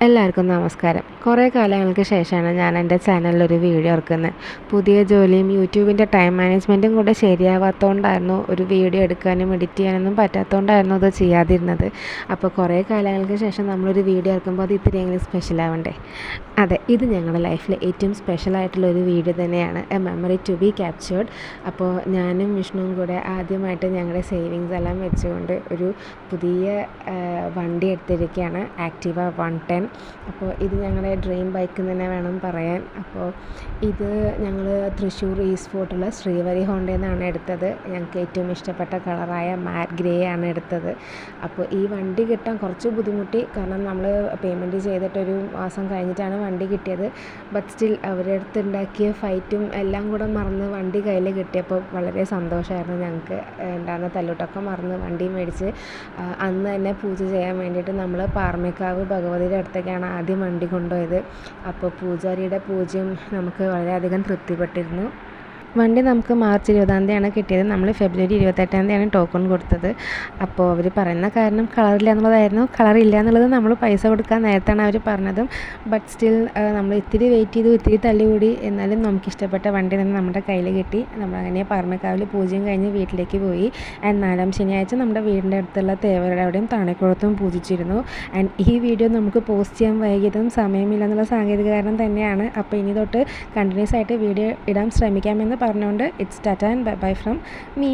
എല്ലാവർക്കും നമസ്കാരം. കുറേ കാലങ്ങൾക്ക് ശേഷമാണ് ഞാൻ എൻ്റെ ചാനലിലൊരു വീഡിയോ ഇറക്കുന്നത്. പുതിയ ജോലിയും യൂട്യൂബിൻ്റെ ടൈം മാനേജ്മെൻറ്റും കൂടെ ശരിയാവാത്തതുകൊണ്ടായിരുന്നു ഒരു വീഡിയോ എടുക്കാനും എഡിറ്റ് ചെയ്യാനൊന്നും പറ്റാത്തതുകൊണ്ടായിരുന്നു അത് ചെയ്യാതിരുന്നത്. അപ്പോൾ കുറേ കാലങ്ങൾക്ക് ശേഷം നമ്മളൊരു വീഡിയോ ഇറക്കുമ്പോൾ അത് ഇത്തിരിയെങ്കിലും സ്പെഷ്യൽ ആവണ്ടേ. അതെ, ഇത് ഞങ്ങളുടെ ലൈഫിലെ ഏറ്റവും സ്പെഷ്യലായിട്ടുള്ളൊരു വീഡിയോ തന്നെയാണ്, a memory to be captured. അപ്പോൾ ഞാനും വിഷ്ണുവും കൂടെ ആദ്യമായിട്ട് ഞങ്ങളുടെ സേവിങ്സ് എല്ലാം വെച്ചുകൊണ്ട് ഒരു പുതിയ വണ്ടി എടുത്തിരിക്കുകയാണ്, ആക്റ്റീവ 110. അപ്പോൾ ഇത് ഞങ്ങളുടെ ഡ്രീം ബൈക്ക് തന്നെ വേണം പറയാൻ. അപ്പോൾ ഇത് ഞങ്ങൾ തൃശ്ശൂർ ഈസ്റ്റ് ഫോർട്ടുള്ള ശ്രീവരി ഹോണ്ടയിൽ നിന്നാണ് എടുത്തത്. ഞങ്ങൾക്ക് ഏറ്റവും ഇഷ്ടപ്പെട്ട കളറായ മാറ്റ് ഗ്രേ ആണ് എടുത്തത്. അപ്പോൾ ഈ വണ്ടി കിട്ടാൻ കുറച്ച് ബുദ്ധിമുട്ടി, കാരണം നമ്മൾ പേയ്മെൻറ്റ് ചെയ്തിട്ടൊരു മാസം കഴിഞ്ഞിട്ടാണ് വണ്ടി കിട്ടിയത്. ബട്ട് സ്റ്റിൽ അവരുടെ അടുത്ത് ഉണ്ടാക്കിയ ഫൈറ്റും എല്ലാം കൂടെ മറന്ന് വണ്ടി കയ്യിൽ കിട്ടിയപ്പോൾ വളരെ സന്തോഷമായിരുന്നു ഞങ്ങൾക്ക്. ഉണ്ടാകുന്ന തല്ലൂട്ടൊക്കെ മറന്ന് വണ്ടി മേടിച്ച് അന്ന് തന്നെ പൂജ ചെയ്യാൻ വേണ്ടിയിട്ട് നമ്മൾ പാറമേക്കാവ് ഭഗവതിയുടെ അടുത്തേക്കാണ് ആദ്യം വണ്ടി കൊണ്ടുപോയത്. അപ്പോൾ പൂജാരിയുടെ പൂജയും നമുക്ക് വളരെയധികം തൃപ്തിപ്പെട്ടിരുന്നു. വണ്ടി നമുക്ക് മാർച്ച് 20-ാം തീയതിയാണ് കിട്ടിയത്. നമ്മൾ ഫെബ്രുവരി 28-ാം തീയതിയാണ് ടോക്കൺ കൊടുത്തത്. അപ്പോൾ അവർ പറയുന്ന കാരണം കളറില്ല എന്നുള്ളതായിരുന്നു. കളറില്ല എന്നുള്ളത് നമ്മൾ പൈസ കൊടുക്കാൻ നേരത്താണ് അവർ പറഞ്ഞതും. ബട്ട് സ്റ്റിൽ നമ്മൾ ഇത്തിരി വെയിറ്റ് ചെയ്തു, ഇത്തിരി തല്ലുകൂടി, എന്നാലും നമുക്കിഷ്ടപ്പെട്ട വണ്ടി തന്നെ നമ്മുടെ കയ്യിൽ കിട്ടി. നമ്മളങ്ങനെ പാറമേക്കാവിൽ പൂജയും കഴിഞ്ഞ് വീട്ടിലേക്ക് പോയി. ആൻഡ് 4-ാം ശനിയാഴ്ച നമ്മുടെ വീടിൻ്റെ അടുത്തുള്ള തേവരുടെ അവിടെയും താണക്കുളത്തും പൂജിച്ചിരുന്നു. ആൻഡ് ഈ വീഡിയോ നമുക്ക് പോസ്റ്റ് ചെയ്യാൻ വൈകിയതും സമയമില്ല എന്നുള്ള സാങ്കേതിക കാരണം തന്നെയാണ്. അപ്പോൾ ഇനി തൊട്ട് കണ്ടിന്യൂസ് ആയിട്ട് വീഡിയോ ഇടാൻ ശ്രമിക്കാമെന്ന് പറഞ്ഞുകൊണ്ട് it's Tata and bye bye from me.